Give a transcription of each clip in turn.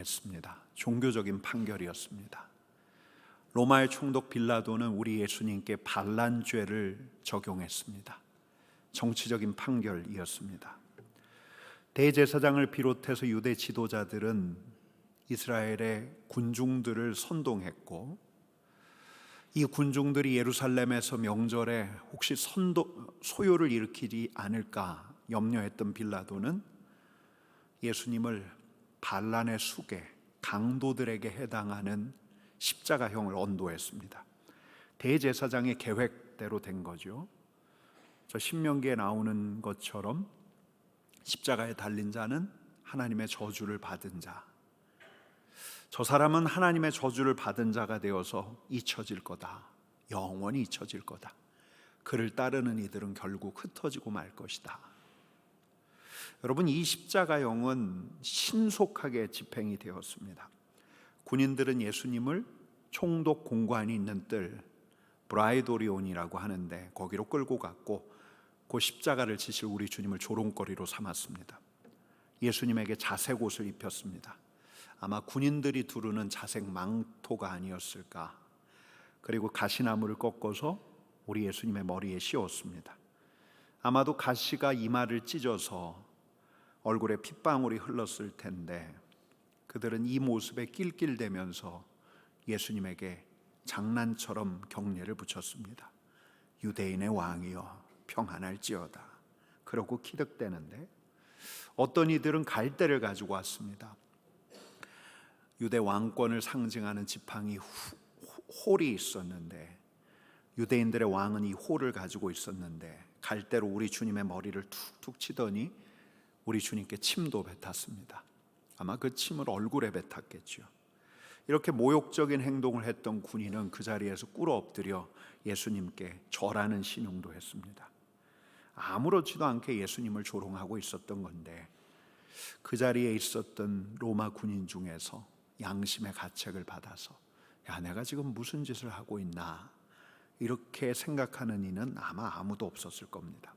했습니다. 종교적인 판결이었습니다. 로마의 총독 빌라도는 우리 예수님께 반란죄를 적용했습니다. 정치적인 판결이었습니다. 대제사장을 비롯해서 유대 지도자들은 이스라엘의 군중들을 선동했고, 이 군중들이 예루살렘에서 명절에 혹시 소요를 일으키지 않을까 염려했던 빌라도는 예수님을 반란의 수괴, 강도들에게 해당하는 십자가형을 언도했습니다. 대제사장의 계획대로 된 거죠. 저 신명기에 나오는 것처럼 십자가에 달린 자는 하나님의 저주를 받은 자, 저 사람은 하나님의 저주를 받은 자가 되어서 잊혀질 거다, 영원히 잊혀질 거다, 그를 따르는 이들은 결국 흩어지고 말 것이다. 여러분, 이 십자가형은 신속하게 집행이 되었습니다. 군인들은 예수님을 총독 공관이 있는 뜰 브라이도리온이라고 하는데 거기로 끌고 갔고, 그 십자가를 지실 우리 주님을 조롱거리로 삼았습니다. 예수님에게 자색 옷을 입혔습니다. 아마 군인들이 두르는 자색 망토가 아니었을까. 그리고 가시나무를 꺾어서 우리 예수님의 머리에 씌웠습니다. 아마도 가시가 이마를 찢어서 얼굴에 핏방울이 흘렀을 텐데, 그들은 이 모습에 낄낄대면서 예수님에게 장난처럼 경례를 붙였습니다. 유대인의 왕이여 평안할지어다. 그러고 기득대는데, 어떤 이들은 갈대를 가지고 왔습니다. 유대 왕권을 상징하는 지팡이 홀이 있었는데, 유대인들의 왕은 이 홀을 가지고 있었는데 갈대로 우리 주님의 머리를 툭툭 치더니 우리 주님께 침도 뱉었습니다. 아마 그 침을 얼굴에 뱉었겠죠. 이렇게 모욕적인 행동을 했던 군인은 그 자리에서 꿇어 엎드려 예수님께 절하는 신용도 했습니다. 아무렇지도 않게 예수님을 조롱하고 있었던 건데, 그 자리에 있었던 로마 군인 중에서 양심의 가책을 받아서 야, 내가 지금 무슨 짓을 하고 있나, 이렇게 생각하는 이는 아마 아무도 없었을 겁니다.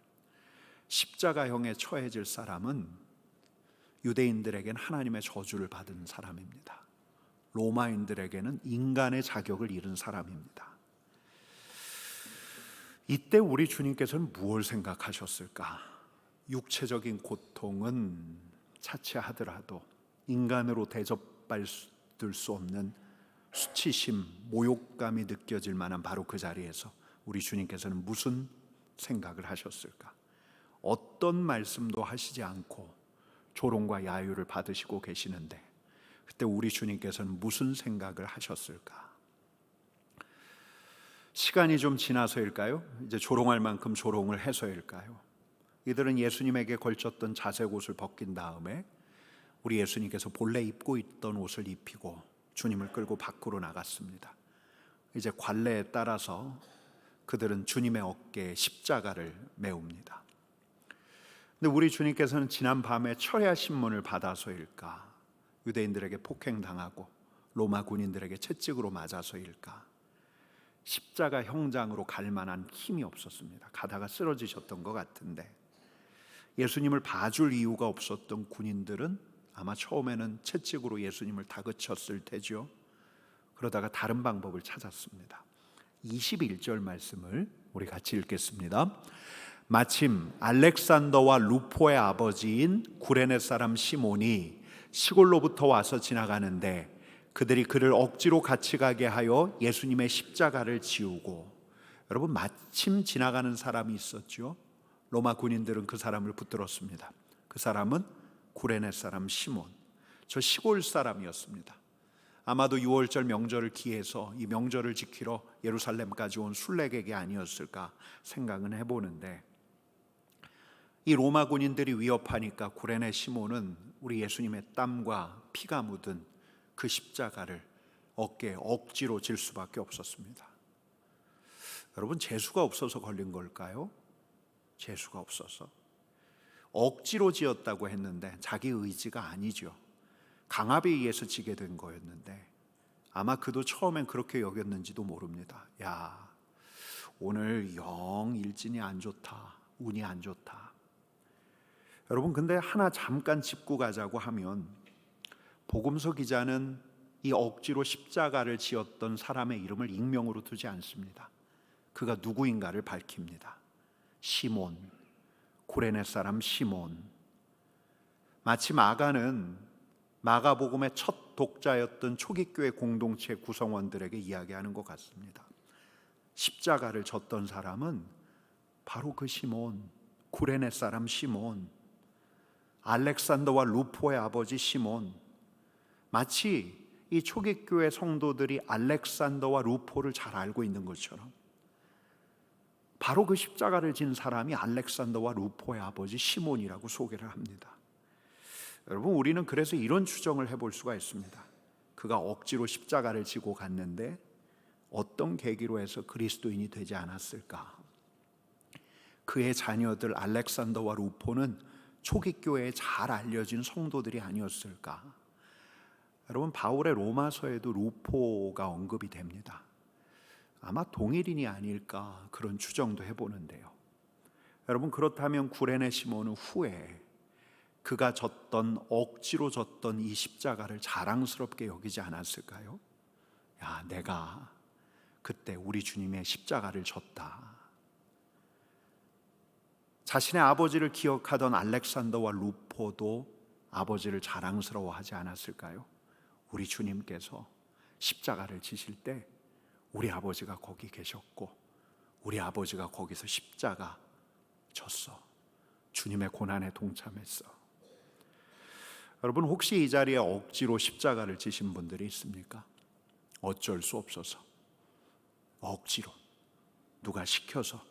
십자가형에 처해질 사람은 유대인들에게는 하나님의 저주를 받은 사람입니다. 로마인들에게는 인간의 자격을 잃은 사람입니다. 이때 우리 주님께서는 무엇을 생각하셨을까? 육체적인 고통은 차치하더라도 인간으로 대접받을 수 없는 수치심, 모욕감이 느껴질 만한 바로 그 자리에서 우리 주님께서는 무슨 생각을 하셨을까? 어떤 말씀도 하시지 않고 조롱과 야유를 받으시고 계시는데, 그때 우리 주님께서는 무슨 생각을 하셨을까? 시간이 좀 지나서일까요? 이제 조롱할 만큼 조롱을 해서일까요? 이들은 예수님에게 걸쳤던 자색 옷을 벗긴 다음에 우리 예수님께서 본래 입고 있던 옷을 입히고 주님을 끌고 밖으로 나갔습니다. 이제 관례에 따라서 그들은 주님의 어깨에 십자가를 메웁니다. 근데 우리 주님께서는 지난 밤에 철야 신문을 받아서일까, 유대인들에게 폭행당하고 로마 군인들에게 채찍으로 맞아서일까, 십자가 형장으로 갈 만한 힘이 없었습니다. 가다가 쓰러지셨던 것 같은데, 예수님을 봐줄 이유가 없었던 군인들은 아마 처음에는 채찍으로 예수님을 다그쳤을 테죠. 그러다가 다른 방법을 찾았습니다. 21절 말씀을 우리 같이 읽겠습니다. 마침 알렉산더와 루포의 아버지인 구레네 사람 시몬이 시골로부터 와서 지나가는데, 그들이 그를 억지로 같이 가게 하여 예수님의 십자가를 지우고, 여러분, 마침 지나가는 사람이 있었죠. 로마 군인들은 그 사람을 붙들었습니다. 그 사람은 구레네 사람 시몬, 저 시골 사람이었습니다. 아마도 6월절 명절을 기해서 이 명절을 지키러 예루살렘까지 온 순례객이 아니었을까 생각은 해보는데, 이 로마 군인들이 위협하니까 구레네 시몬은 우리 예수님의 땀과 피가 묻은 그 십자가를 어깨에 억지로 질 수밖에 없었습니다. 여러분, 재수가 없어서 걸린 걸까요? 재수가 없어서. 억지로 지었다고 했는데 자기 의지가 아니죠. 강압에 의해서 지게 된 거였는데, 아마 그도 처음엔 그렇게 여겼는지도 모릅니다. 야, 오늘 영 일진이 안 좋다, 운이 안 좋다. 여러분, 근데 하나 잠깐 짚고 가자고 하면, 복음서 기자는 이 억지로 십자가를 지었던 사람의 이름을 익명으로 두지 않습니다. 그가 누구인가를 밝힙니다. 시몬, 구레네 사람 시몬. 마치 마가는 마가복음의 첫 독자였던 초기교회 공동체 구성원들에게 이야기하는 것 같습니다. 십자가를 졌던 사람은 바로 그 시몬, 구레네 사람 시몬, 알렉산더와 루포의 아버지 시몬. 마치 이 초기교회 성도들이 알렉산더와 루포를 잘 알고 있는 것처럼 바로 그 십자가를 진 사람이 알렉산더와 루포의 아버지 시몬이라고 소개를 합니다. 여러분, 우리는 그래서 이런 추정을 해볼 수가 있습니다. 그가 억지로 십자가를 지고 갔는데 어떤 계기로 해서 그리스도인이 되지 않았을까? 그의 자녀들 알렉산더와 루포는 초기교회에 잘 알려진 성도들이 아니었을까? 여러분, 바울의 로마서에도 루포가 언급이 됩니다. 아마 동일인이 아닐까 그런 추정도 해보는데요. 여러분, 그렇다면 구레네 시몬은 후에 그가 억지로 졌던 이 십자가를 자랑스럽게 여기지 않았을까요? 야, 내가 그때 우리 주님의 십자가를 졌다. 자신의 아버지를 기억하던 알렉산더와 루포도 아버지를 자랑스러워하지 않았을까요? 우리 주님께서 십자가를 지실 때 우리 아버지가 거기 계셨고 우리 아버지가 거기서 십자가 졌어. 주님의 고난에 동참했어. 여러분, 혹시 이 자리에 억지로 십자가를 지신 분들이 있습니까? 어쩔 수 없어서 억지로 누가 시켜서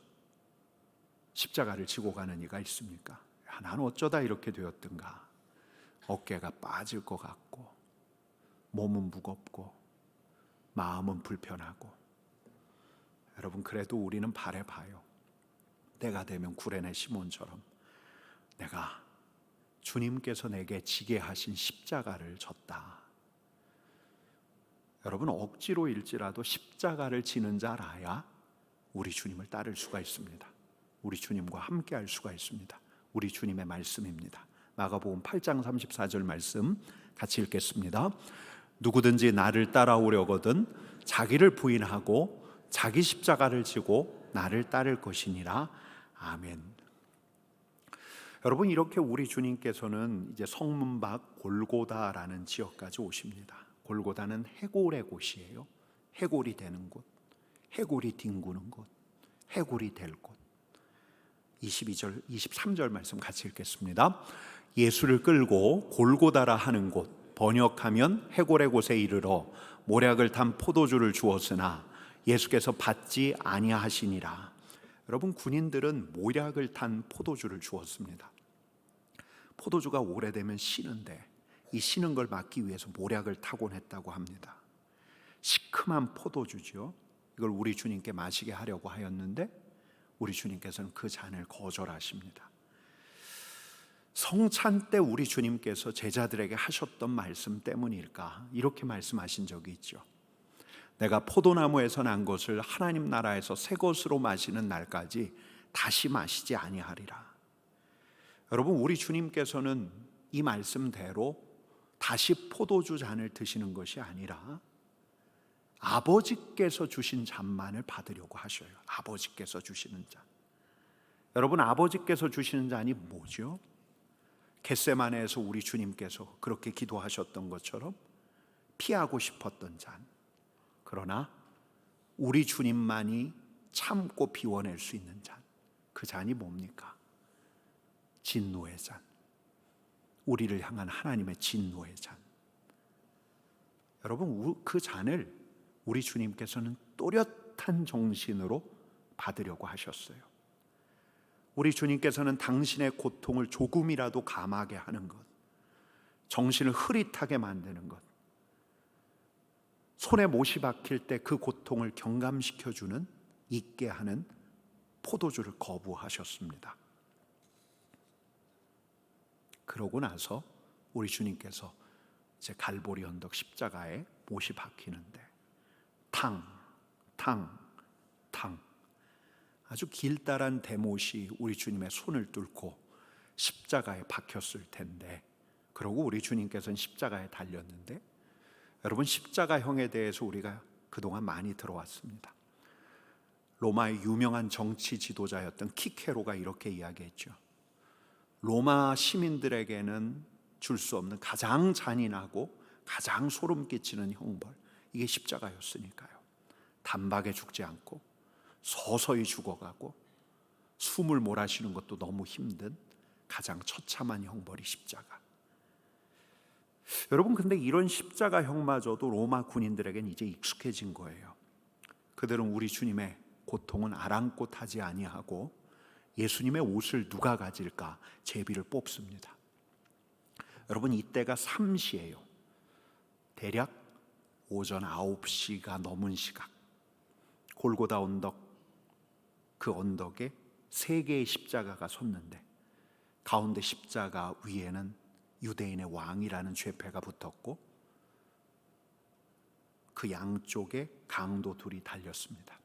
십자가를 지고 가는 이가 있습니까? 야, 난 어쩌다 이렇게 되었던가. 어깨가 빠질 것 같고 몸은 무겁고 마음은 불편하고. 여러분, 그래도 우리는 바라봐요. 때가 되면 구레네 시몬처럼 내가 주님께서 내게 지게 하신 십자가를 졌다. 여러분, 억지로일지라도 십자가를 지는 자라야 우리 주님을 따를 수가 있습니다. 우리 주님과 함께 할 수가 있습니다. 우리 주님의 말씀입니다. 마가복음 8장 34절 말씀 같이 읽겠습니다. 누구든지 나를 따라오려거든 자기를 부인하고 자기 십자가를 지고 나를 따를 것이니라. 아멘. 여러분, 이렇게 우리 주님께서는 이제 성문 밖 골고다라는 지역까지 오십니다. 골고다는 해골의 곳이에요. 해골이 되는 곳, 해골이 뒹구는 곳, 해골이 될 곳. 22절, 23절 말씀 같이 읽겠습니다. 예수를 끌고 골고다라 하는 곳, 번역하면 해골의 곳에 이르러 모략을 탄 포도주를 주었으나 예수께서 받지 아니하시니라. 여러분, 군인들은 모략을 탄 포도주를 주었습니다. 포도주가 오래되면 시는데 이 시는 걸 막기 위해서 모략을 타곤 했다고 합니다. 시큼한 포도주죠. 이걸 우리 주님께 마시게 하려고 하였는데 우리 주님께서는 그 잔을 거절하십니다. 성찬 때 우리 주님께서 제자들에게 하셨던 말씀 때문일까? 이렇게 말씀하신 적이 있죠. 내가 포도나무에서 난 것을 하나님 나라에서 새 것으로 마시는 날까지 다시 마시지 아니하리라. 여러분, 우리 주님께서는 이 말씀대로 다시 포도주 잔을 드시는 것이 아니라 아버지께서 주신 잔만을 받으려고 하셔요. 아버지께서 주시는 잔. 여러분, 아버지께서 주시는 잔이 뭐죠? 겟세마네에서 우리 주님께서 그렇게 기도하셨던 것처럼 피하고 싶었던 잔. 그러나 우리 주님만이 참고 비워낼 수 있는 잔. 그 잔이 뭡니까? 진노의 잔. 우리를 향한 하나님의 진노의 잔. 여러분, 그 잔을 우리 주님께서는 또렷한 정신으로 받으려고 하셨어요. 우리 주님께서는 당신의 고통을 조금이라도 감하게 하는 것, 정신을 흐릿하게 만드는 것, 손에 못이 박힐 때 그 고통을 경감시켜주는, 잊게 하는 포도주를 거부하셨습니다. 그러고 나서 우리 주님께서 이제 갈보리 언덕 십자가에 못이 박히는데 탕 아주 길다란 대못이 우리 주님의 손을 뚫고 십자가에 박혔을 텐데 그러고 우리 주님께서는 십자가에 달렸는데, 여러분, 십자가형에 대해서 우리가 그동안 많이 들어왔습니다. 로마의 유명한 정치 지도자였던 키케로가 이렇게 이야기했죠. 로마 시민들에게는 줄 수 없는 가장 잔인하고 가장 소름 끼치는 형벌, 이게 십자가였으니까요. 단박에 죽지 않고 서서히 죽어가고 숨을 몰아쉬는 것도 너무 힘든 가장 처참한 형벌이 십자가. 여러분, 근데 이런 십자가형마저도 로마 군인들에겐 이제 익숙해진 거예요. 그들은 우리 주님의 고통은 아랑곳하지 아니하고 예수님의 옷을 누가 가질까 제비를 뽑습니다. 여러분, 이때가 3시예요. 대략 오전 9시가 넘은 시각. 골고다 언덕, 그 언덕에 3개의 십자가가 섰는데 가운데 십자가 위에는 유대인의 왕이라는 죄패가 붙었고 그 양쪽에 강도 둘이 달렸습니다.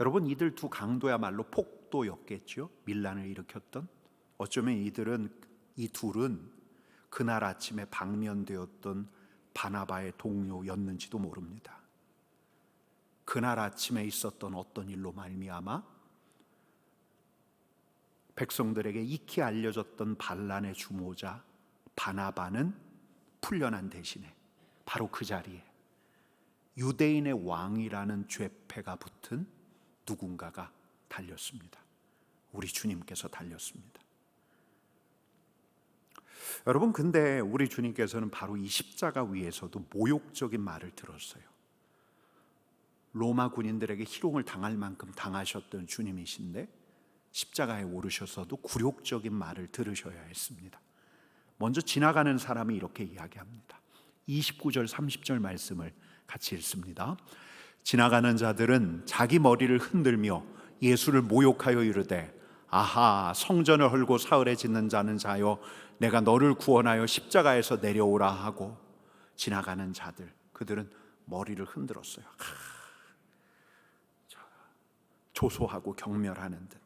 여러분, 이들 두 강도야말로 폭도였겠죠. 밀란을 일으켰던. 어쩌면 이 둘은 그날 아침에 방면되었던 바나바의 동료였는지도 모릅니다. 그날 아침에 있었던 어떤 일로 말미암아 백성들에게 익히 알려졌던 반란의 주모자 바나바는 풀려난 대신에 바로 그 자리에 유대인의 왕이라는 죄패가 붙은 누군가가 달렸습니다. 우리 주님께서 달렸습니다. 여러분, 근데 우리 주님께서는 바로 이 십자가 위에서도 모욕적인 말을 들었어요. 로마 군인들에게 희롱을 당할 만큼 당하셨던 주님이신데 십자가에 오르셔서도 굴욕적인 말을 들으셔야 했습니다. 먼저 지나가는 사람이 이렇게 이야기합니다. 29절 30절 말씀을 같이 읽습니다. 지나가는 자들은 자기 머리를 흔들며 예수를 모욕하여 이르되 아하, 성전을 헐고 사흘에 짓는 자는 자여, 내가 너를 구원하여 십자가에서 내려오라 하고 지나가는 자들, 그들은 머리를 흔들었어요. 조소하고 경멸하는 듯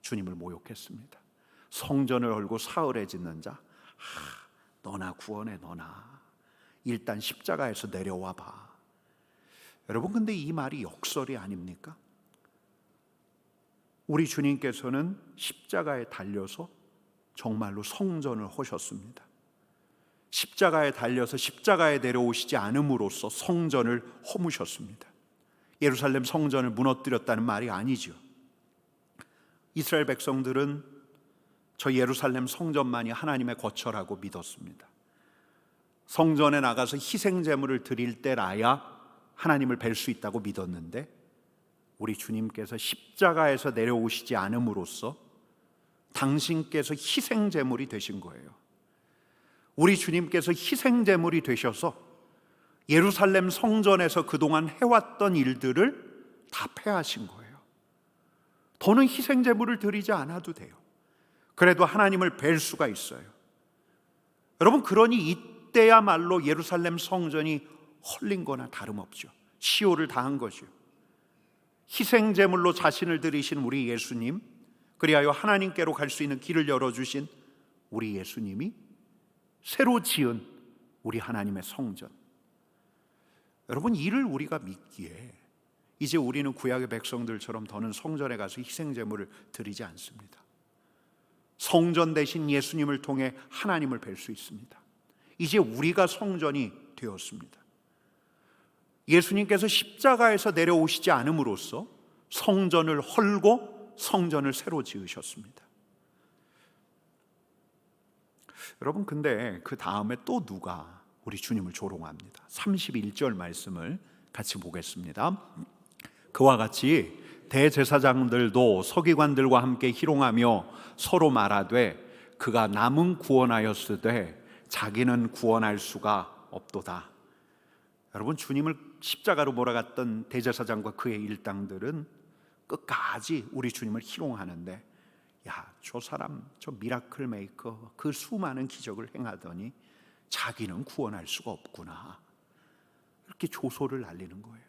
주님을 모욕했습니다. 성전을 헐고 사흘에 짓는 자, 너나 구원해, 너나 일단 십자가에서 내려와 봐. 여러분, 근데 이 말이 역설이 아닙니까? 우리 주님께서는 십자가에 달려서 정말로 성전을 허셨습니다. 십자가에 달려서 십자가에 내려오시지 않음으로써 성전을 허무셨습니다. 예루살렘 성전을 무너뜨렸다는 말이 아니죠. 이스라엘 백성들은 저 예루살렘 성전만이 하나님의 거처라고 믿었습니다. 성전에 나가서 희생 제물을 드릴 때라야 하나님을 뵐 수 있다고 믿었는데 우리 주님께서 십자가에서 내려오시지 않음으로써 당신께서 희생 제물이 되신 거예요. 우리 주님께서 희생 제물이 되셔서 예루살렘 성전에서 그동안 해왔던 일들을 다 폐하신 거예요. 더는 희생 제물을 드리지 않아도 돼요. 그래도 하나님을 뵐 수가 있어요. 여러분, 그러니 이때야말로 예루살렘 성전이 헐린 거나 다름없죠. 시효를 다한 거죠. 희생 제물로 자신을 드리신 우리 예수님, 그리하여 하나님께로 갈 수 있는 길을 열어주신 우리 예수님이 새로 지은 우리 하나님의 성전. 여러분, 이를 우리가 믿기에 이제 우리는 구약의 백성들처럼 더는 성전에 가서 희생 제물을 드리지 않습니다. 성전 대신 예수님을 통해 하나님을 뵐 수 있습니다. 이제 우리가 성전이 되었습니다. 예수님께서 십자가에서 내려오시지 않음으로써 성전을 헐고 성전을 새로 지으셨습니다. 여러분, 근데 그 다음에 또 누가 우리 주님을 조롱합니다. 31절 말씀을 같이 보겠습니다. 그와 같이 대제사장들도 서기관들과 함께 희롱하며 서로 말하되 그가 남은 구원하였으되 자기는 구원할 수가 없도다. 여러분, 주님을 십자가로 몰아갔던 대제사장과 그의 일당들은 끝까지 우리 주님을 희롱하는데, 야, 저 사람, 저 미라클 메이커, 그 수많은 기적을 행하더니 자기는 구원할 수가 없구나, 이렇게 조소를 날리는 거예요.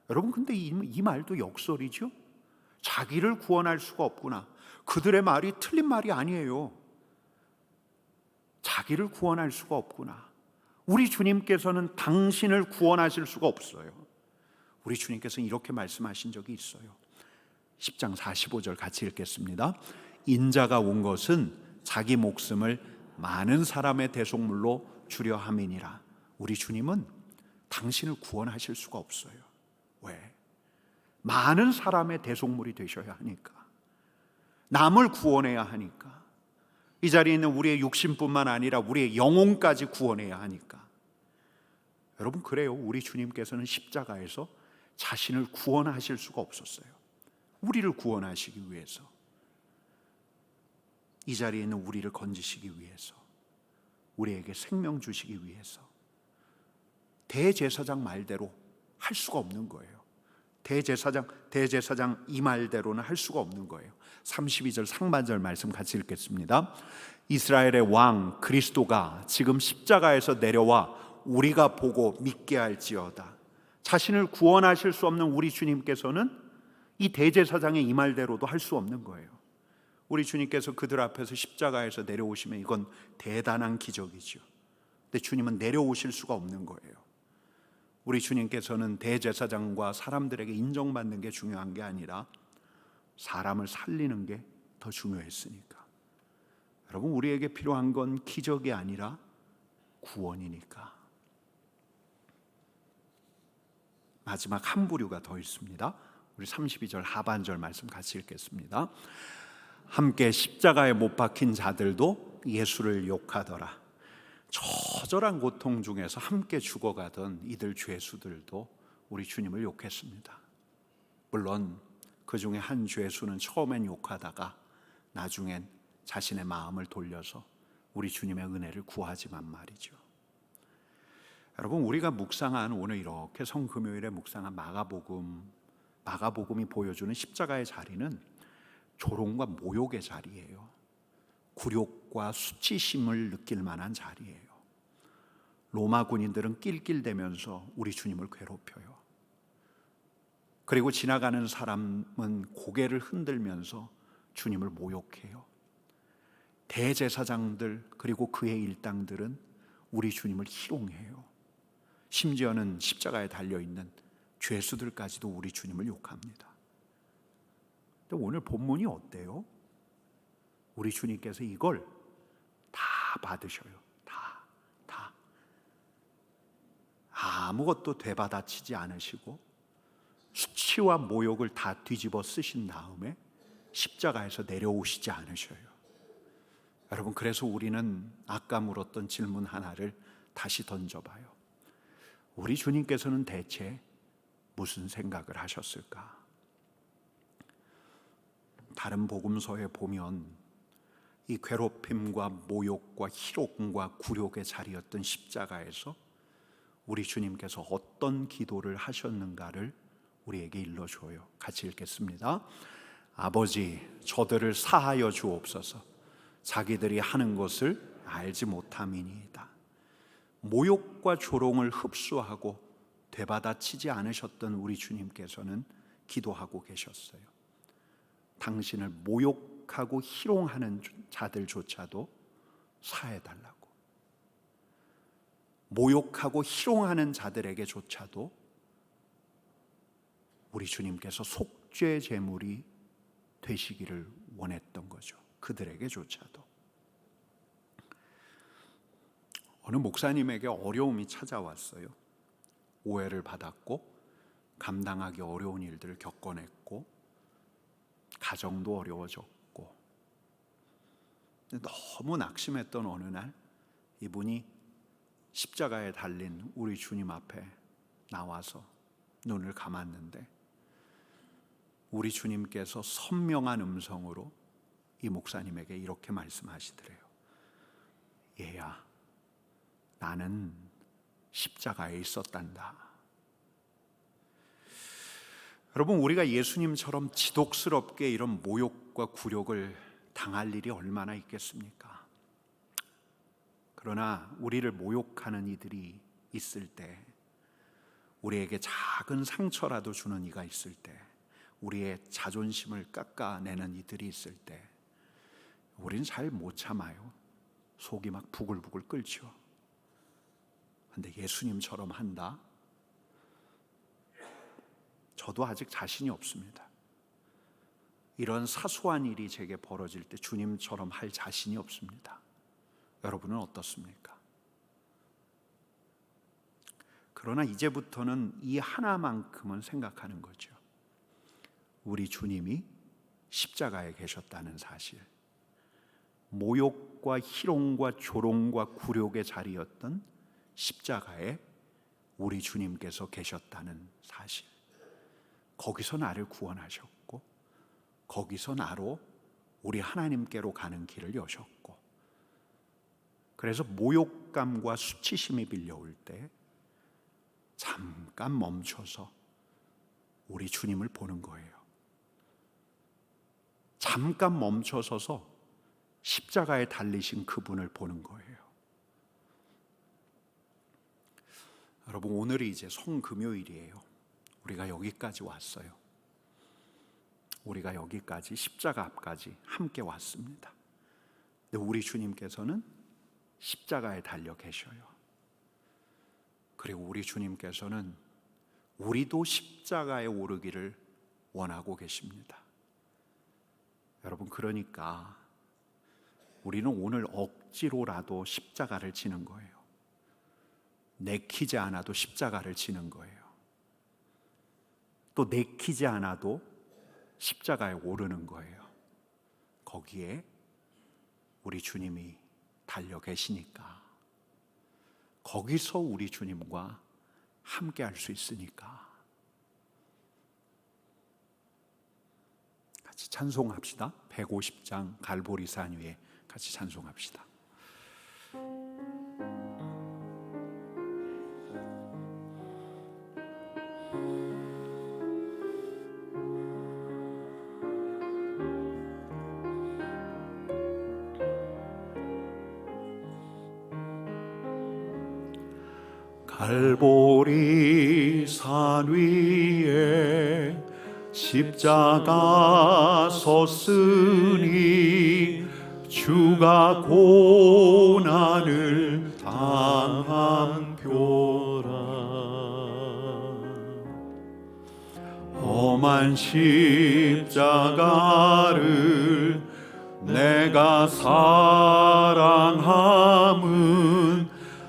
여러분, 근데 이 말도 역설이죠. 자기를 구원할 수가 없구나, 그들의 말이 틀린 말이 아니에요. 자기를 구원할 수가 없구나. 우리 주님께서는 당신을 구원하실 수가 없어요. 우리 주님께서는 이렇게 말씀하신 적이 있어요. 10장 45절 같이 읽겠습니다. 인자가 온 것은 자기 목숨을 많은 사람의 대속물로 주려 함이니라. 우리 주님은 당신을 구원하실 수가 없어요. 왜? 많은 사람의 대속물이 되셔야 하니까. 남을 구원해야 하니까. 이 자리에 있는 우리의 육신뿐만 아니라 우리의 영혼까지 구원해야 하니까. 여러분, 그래요. 우리 주님께서는 십자가에서 자신을 구원하실 수가 없었어요. 우리를 구원하시기 위해서, 이 자리에 있는 우리를 건지시기 위해서, 우리에게 생명 주시기 위해서. 대제사장 말대로 할 수가 없는 거예요. 대제사장 이 말대로는 할 수가 없는 거예요. 32절 상반절 말씀 같이 읽겠습니다. 이스라엘의 왕 그리스도가 지금 십자가에서 내려와 우리가 보고 믿게 할지어다. 자신을 구원하실 수 없는 우리 주님께서는 이 대제사장의 이 말대로도 할 수 없는 거예요. 우리 주님께서 그들 앞에서 십자가에서 내려오시면 이건 대단한 기적이죠. 근데 주님은 내려오실 수가 없는 거예요. 우리 주님께서는 대제사장과 사람들에게 인정받는 게 중요한 게 아니라 사람을 살리는 게 더 중요했으니까. 여러분, 우리에게 필요한 건 기적이 아니라 구원이니까. 마지막 한 부류가 더 있습니다. 우리 32절 하반절 말씀 같이 읽겠습니다. 함께 십자가에 못 박힌 자들도 예수를 욕하더라. 처절한 고통 중에서 함께 죽어가던 이들 죄수들도 우리 주님을 욕했습니다. 물론 그 중에 한 죄수는 처음엔 욕하다가 나중엔 자신의 마음을 돌려서 우리 주님의 은혜를 구하지만 말이죠. 여러분, 우리가 묵상한 오늘 이렇게 성금요일에 묵상한 마가복음이 보여주는 십자가의 자리는 조롱과 모욕의 자리예요. 굴욕과 수치심을 느낄 만한 자리예요. 로마 군인들은 낄낄대면서 우리 주님을 괴롭혀요. 그리고 지나가는 사람은 고개를 흔들면서 주님을 모욕해요. 대제사장들 그리고 그의 일당들은 우리 주님을 희롱해요. 심지어는 십자가에 달려있는 죄수들까지도 우리 주님을 욕합니다. 근데 오늘 본문이 어때요? 우리 주님께서 이걸 다 받으셔요. 다. 아무것도 되받아치지 않으시고 수치와 모욕을 다 뒤집어 쓰신 다음에 십자가에서 내려오시지 않으셔요. 여러분, 그래서 우리는 아까 물었던 질문 하나를 다시 던져봐요. 우리 주님께서는 대체 무슨 생각을 하셨을까? 다른 복음서에 보면 이 괴롭힘과 모욕과 희롱과 굴욕의 자리였던 십자가에서 우리 주님께서 어떤 기도를 하셨는가를 우리에게 일러줘요. 같이 읽겠습니다. 아버지, 저들을 사하여 주옵소서. 자기들이 하는 것을 알지 못함이니이다. 모욕과 조롱을 흡수하고 되받아치지 않으셨던 우리 주님께서는 기도하고 계셨어요. 당신을 모욕하고 희롱하는 자들조차도 사해달라고. 모욕하고 희롱하는 자들에게조차도 우리 주님께서 속죄 제물이 되시기를 원했던 거죠. 그들에게조차도. 어느 목사님에게 어려움이 찾아왔어요. 오해를 받았고 감당하기 어려운 일들을 겪어냈고 가정도 어려워졌고, 너무 낙심했던 어느 날 이분이 십자가에 달린 우리 주님 앞에 나와서 눈을 감았는데 우리 주님께서 선명한 음성으로 이 목사님에게 이렇게 말씀하시더래요. 얘야, 나는 십자가에 있었단다. 여러분, 우리가 예수님처럼 지독스럽게 이런 모욕과 굴욕을 당할 일이 얼마나 있겠습니까? 그러나 우리를 모욕하는 이들이 있을 때, 우리에게 작은 상처라도 주는 이가 있을 때, 우리의 자존심을 깎아내는 이들이 있을 때 우리는 잘 못 참아요. 속이 막 부글부글 끓죠. 근데 예수님처럼 한다? 저도 아직 자신이 없습니다. 이런 사소한 일이 제게 벌어질 때 주님처럼 할 자신이 없습니다. 여러분은 어떻습니까? 그러나 이제부터는 이 하나만큼은 생각하는 거죠. 우리 주님이 십자가에 계셨다는 사실, 모욕과 희롱과 조롱과 굴욕의 자리였던 십자가에 우리 주님께서 계셨다는 사실, 거기서 나를 구원하셨고 거기서 나로 우리 하나님께로 가는 길을 여셨고, 그래서 모욕감과 수치심이 빌려올 때 잠깐 멈춰서 우리 주님을 보는 거예요. 잠깐 멈춰서서 십자가에 달리신 그분을 보는 거예요. 여러분, 오늘이 이제 성금요일이에요. 우리가 여기까지 왔어요. 우리가 여기까지 십자가 앞까지 함께 왔습니다. 근데 우리 주님께서는 십자가에 달려 계셔요. 그리고 우리 주님께서는 우리도 십자가에 오르기를 원하고 계십니다. 여러분, 그러니까 우리는 오늘 억지로라도 십자가를 지는 거예요. 내키지 않아도 십자가를 지는 거예요. 또 내키지 않아도 십자가에 오르는 거예요. 거기에 우리 주님이 달려 계시니까, 거기서 우리 주님과 함께 할 수 있으니까. 같이 찬송합시다. 150장 갈보리산 위에 같이 찬송합시다. 갈보리산 위에 십자가 섰으니 주가 고난을 당한 표라. 험한 십자가를 내가 사랑함은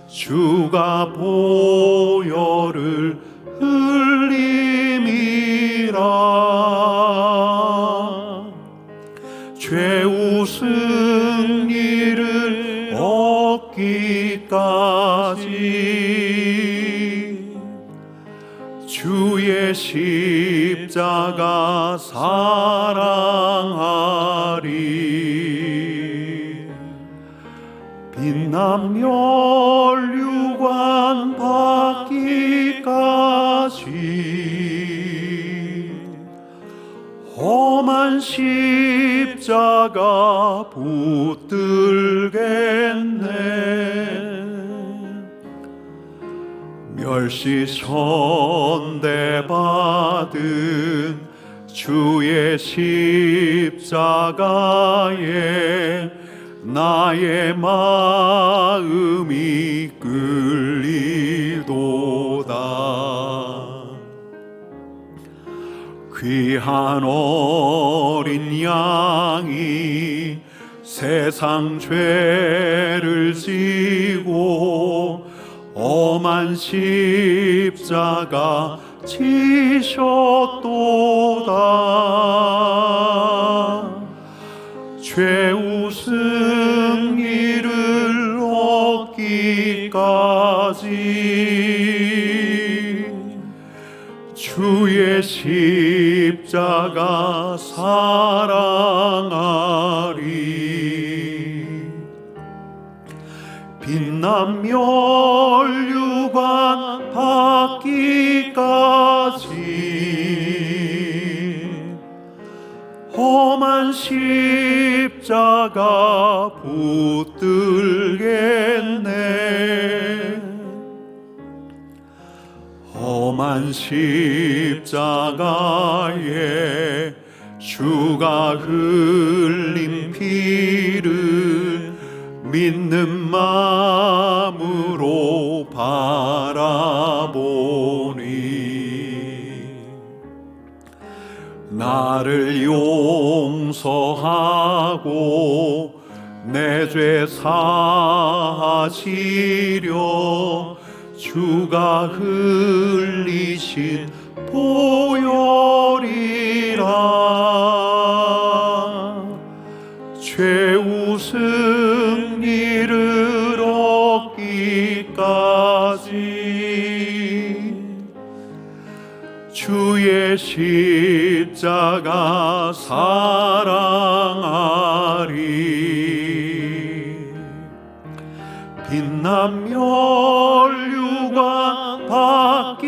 주가 보혈을 흘림이라. 죄우 승리를 얻기까지 주의 십자가 사랑하리. 빛난 멸류관 받기까지 험한 십자가 붙들겠네. 멸시천대 받은 주의 십자가에 나의 마음이 끌리도다. 귀한 어린 양이 세상 죄를 지고 험한 십자가 지셨도다. 죄우 승리를 얻기까지 주의 십자가 사랑하리. 빛난 멸류관 받기까지 험한 십자가 붙들겠네. 험한 십자가에 주가 흘린 피를 믿는 마음으로 바라보니 나를 용서하고 내 죄 사하시려 주가 흘리신 보혈이라. 최후 승리를 얻기까지 주의 십자가 사랑하리. 빛난 멸류관 받기까지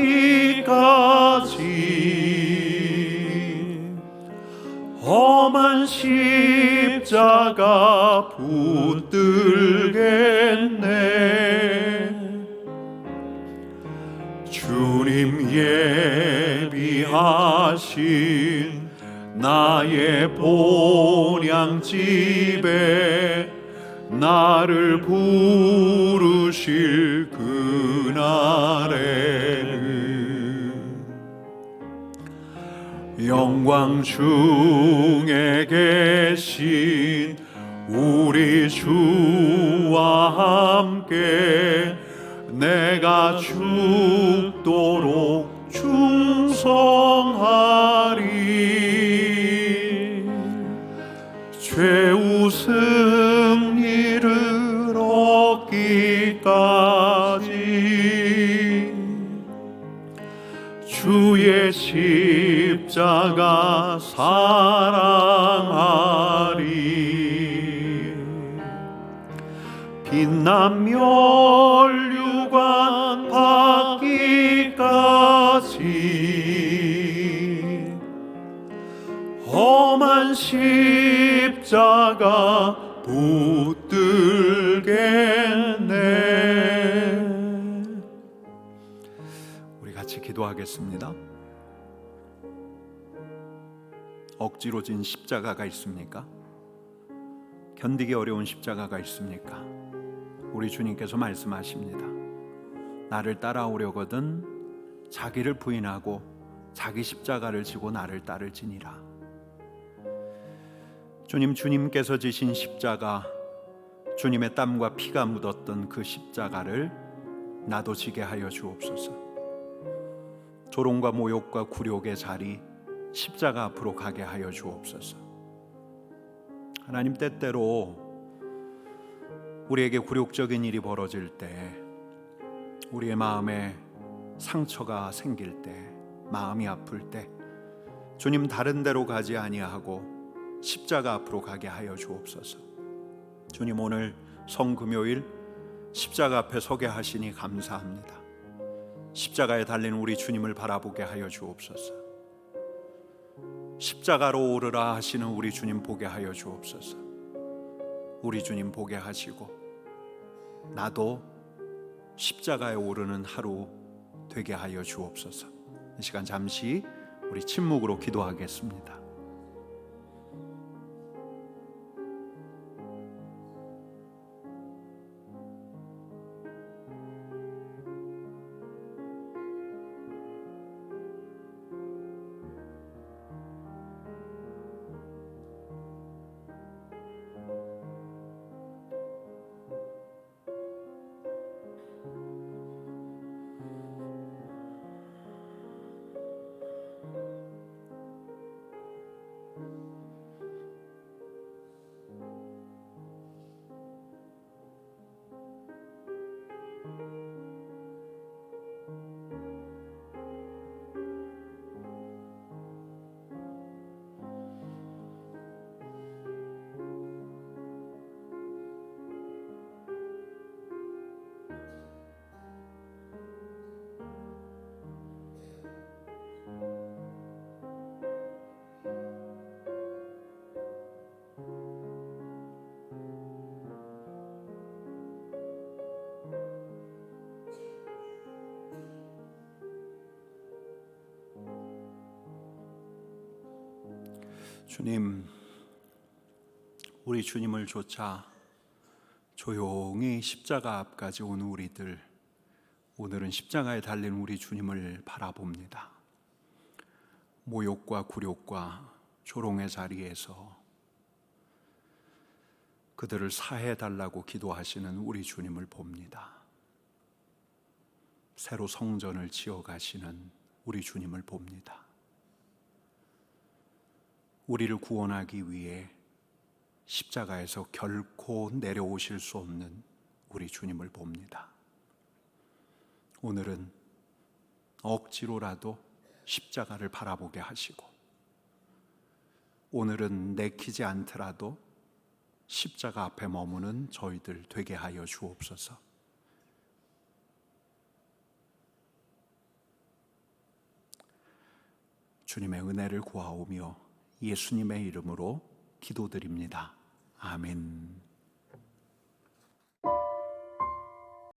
험한 십자가 붙들겠네. 주님 예비하신 나의 본향집에 나를 부르실 그날에는 영광 중에 계신 우리 주와 함께 내가 죽도록 충성하리. 최후 승리를 얻기까지 주의 십자가 사랑하리. 빛난 멸류관 받기까지 험한 십자가 붙들겠네. 우리 같이 기도하겠습니다. 억지로 진 십자가가 있습니까? 견디기 어려운 십자가가 있습니까? 우리 주님께서 말씀하십니다. 나를 따라오려거든 자기를 부인하고 자기 십자가를 지고 나를 따를지니라. 주님께서 지신 십자가, 주님의 땀과 피가 묻었던 그 십자가를 나도 지게 하여 주옵소서. 조롱과 모욕과 굴욕의 자리, 십자가 앞으로 가게 하여 주옵소서. 하나님, 때때로 우리에게 굴욕적인 일이 벌어질 때, 우리의 마음에 상처가 생길 때, 마음이 아플 때 주님 다른 데로 가지 아니하고 십자가 앞으로 가게 하여 주옵소서. 주님, 오늘 성금요일 십자가 앞에 서게 하시니 감사합니다. 십자가에 달린 우리 주님을 바라보게 하여 주옵소서. 십자가로 오르라 하시는 우리 주님 보게 하여 주옵소서. 우리 주님 보게 하시고 나도 십자가에 오르는 하루 되게 하여 주옵소서. 이 시간 잠시 우리 침묵으로 기도하겠습니다. 주님, 우리 주님을 조차 조용히 십자가 앞까지 온 우리들, 오늘은 십자가에 달린 우리 주님을 바라봅니다. 모욕과 굴욕과 조롱의 자리에서 그들을 사해달라고 기도하시는 우리 주님을 봅니다. 새로 성전을 지어가시는 우리 주님을 봅니다. 우리를 구원하기 위해 십자가에서 결코 내려오실 수 없는 우리 주님을 봅니다. 오늘은 억지로라도 십자가를 바라보게 하시고, 오늘은 내키지 않더라도 십자가 앞에 머무는 저희들 되게 하여 주옵소서. 주님의 은혜를 구하오며 예수님의 이름으로 기도드립니다. 아멘.